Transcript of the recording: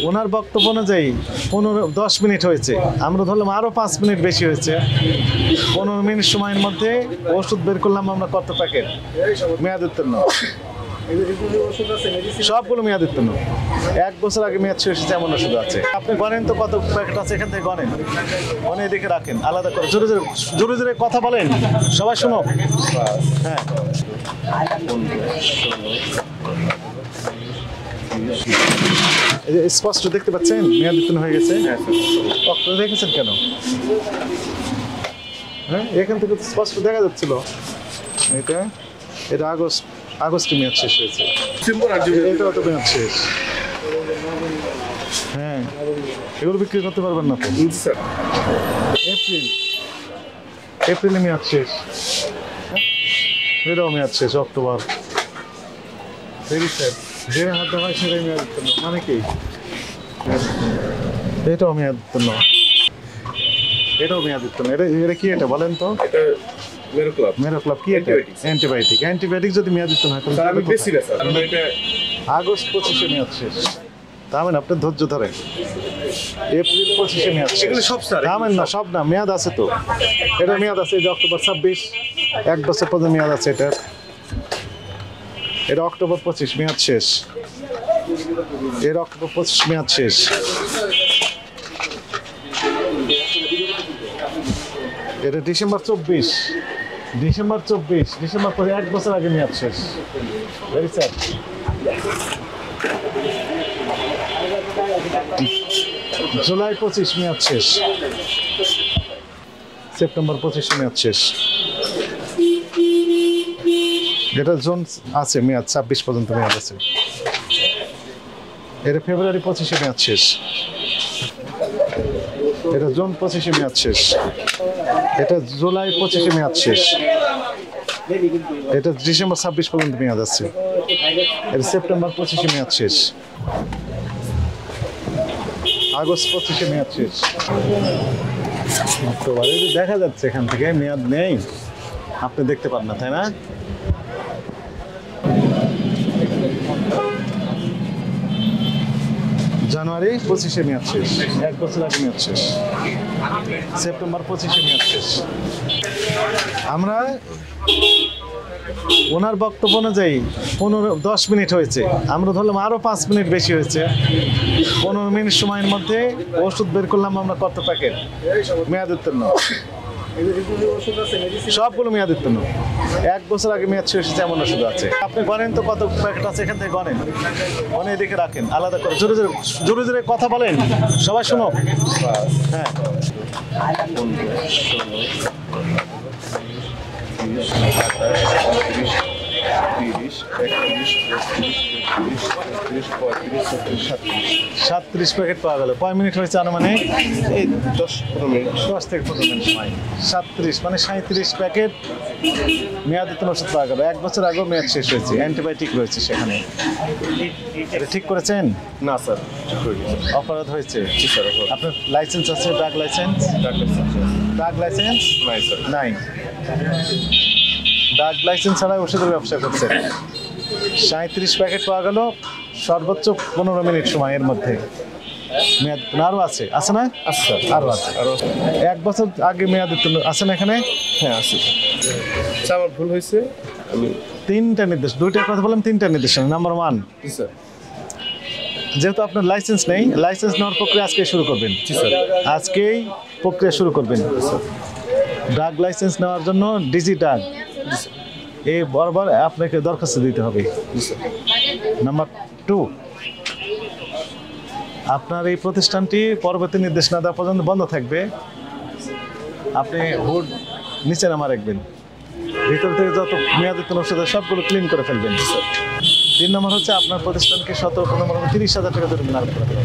ওনার বক্তব্য অনুযায়ী 10 মিনিট হয়েছে, আমরা ধরলাম আরও 5 মিনিট বেশি হয়েছে। 15 মিনিট সময়ের মধ্যে ওষুধ বের করলাম আমরা কত প্যাকেট মেয়াদ উত্তীর্ণ, সবগুলো মেয়াদ উত্তীর্ণ। 1 বছর আগে মেয়াদ শেষ হয়েছে এমন ওষুধ আছে। আপনি গণেন তো কত প্যাকেট আছে, এখান থেকে গণেন, গনে এদিকে রাখেন আলাদা করে। জোরে জোরে জোরে জোরে কথা বলেন, সবাই শুনো। হ্যাঁ, স্পষ্ট দেখতে পাচ্ছেন মেয়াদ উত্তীর্ণ হয়ে গেছে। আপনারা দেখেছেন কেন? হ্যাঁ, এখান থেকে স্পষ্ট দেখা যাচ্ছিল। এটা আগস্টে মেয়াদ শেষ হয়েছে, এটাও তো মেয়াদ শেষ। হ্যাঁ, এগুলো বিক্রি করতে পারবেন না তো। এপ্রিলে মেয়াদ শেষ, এটাও মেয়াদ শেষ। অক্টোবর যে হাতে হয় সেটাই মেয়াদ উত্তীর্ণ, মানে কি এটাও মেয়াদ উত্তীর্ণ, এটাও মেয়াদ উত্তীর্ণ। এটা কি এটা বলেন তো? মেরোক্লাব কি? অ্যান্টিবায়োটিক যদি মেয়াদ উত্তীর্ণ হয় আগস্ট 25-এ মেয়াদ শেষ। তাহলে আপনি ধৈর্য ধরেন, এপ্রিল 25-এ মেয়াদ শেষ। থামেন না, সব না, মেয়াদ আছে তো। এটা মেয়াদ আছে, যে অক্টোবর 26, 1 বছর পর্যন্ত মেয়াদ আছে। এটা অক্টোবর 25 মেয়াদ শেষ, এর অক্টোবর 25 মেয়াদ শেষ। এটা ডিসেম্বর 24, ডিসেম্বর পরে 1 বছর আগে মেয়াদ শেষ। Very sad. জুলাই 25 মেয়াদ শেষ, সেপ্টেম্বর 25 মেয়াদ শেষ। এটা জুন আছে মেয়াদ, 26 পর্যন্ত মেয়াদ আছে। এটা ফেব্রুয়ারি 25-এ মেয়াদ শেষ, এটা জুন 25-এ মেয়াদ শেষ, এটা জুলাই 25-এ মেয়াদ শেষ, এটা ডিসেম্বর 26 পর্যন্ত মেয়াদ আছে, এটা সেপ্টেম্বর 25-এ মেয়াদ শেষ, আগস্ট 25-এ মেয়াদ শেষ। অক্টোবর দেখা যাচ্ছে এখান থেকে মেয়াদ নেই, আপনি দেখতে পান না, তাই না? জানুয়ারি 25-এ মেয়াদ শেষ, 1 বছর আগে মেয়াদ শেষ, সেপ্টেম্বর 25-এ মেয়াদ শেষ। আমরা ওনার বক্তব্য অনুযায়ী 10 মিনিট হয়েছে, আমরা ধরলাম আরও 5 মিনিট বেশি হয়েছে। 15 মিনিট সময়ের মধ্যে ওষুধ বের করলাম আমরা কত প্যাকেট মেয়াদ উত্তীর্ণ, সবগুলো মেয়াদ উত্তীর্ণ। 1 বছর আগে মেয়াদ শেষ হয়েছে এমন ওষুধ আছে। আপনি গণেন তো কত প্যাকেট আছে, এখান থেকে গণেন, গনে এদিকে রাখেন আলাদা করে। জোরে জোরে জোরে জোরে কথা বলেন, সবাই শুনো। হ্যাঁ, 37 প্যাকেট পাওয়া গেল। কয় মিনিট হয়েছে আনুমানিক? এই 10 থেকে 15 মিনিট সময়। 37 মানে 37 প্যাকেট মেয়াদ উত্তীর্ণ ওষুধ পাওয়া গেল। 1 বছর আগেও মেয়াদ শেষ হয়েছে, অ্যান্টিবায়োটিক রয়েছে সেখানে। এটা ঠিক করেছেন? না স্যার, অপরাধ হয়েছে। জি স্যার। আপনার লাইসেন্স আছে? Drug licence? ড্রাগ লাইসেন্স নাই স্যার। নাই। ড্রাগ লাইসেন্স ছাড়া ওষুধের ব্যবসা করছেন। 37 প্যাকেট পাওয়া গেল সর্বোচ্চ 15 মিনিট সময়ের মধ্যে। মেয়াদ আরও আছে, আছে না? আচ্ছা, আরও আছে। 1 বছর আগে মেয়াদ উত্তীর্ণ আছে না এখানে? হ্যাঁ আছে। আমার ভুল হয়েছে, আমি 3টা নির্দেশ, 2টার কথা বললাম, 3টা নির্দেশনা। নাম্বার 1, জি স্যার, যেহেতু আপনার লাইসেন্স নেই, লাইসেন্স নেওয়ার প্রক্রিয়া আজকেই শুরু করবেন। জি স্যার। আজকেই প্রক্রিয়া শুরু করবেন। ড্রাগ লাইসেন্স নেওয়ার জন্য ডিজি ড্রাগ এই বরাবর আপনাকে দরখাস্ত দিতে হবে। নাম্বার 2, আপনার এই প্রতিষ্ঠানটি পরবর্তী নির্দেশ না দেওয়া পর্যন্ত বন্ধ থাকবে। আপনি হুড নিচে নামা রাখবেন, ভিতর থেকে যত মেয়াদ উত্তীর্ণ ওষুধ সবগুলো ক্লিন করে ফেলবেন। 3 নম্বর হচ্ছে আপনার প্রতিষ্ঠানকে 17-15 30,000 টাকা জরিমানা আরোপ করা হবে।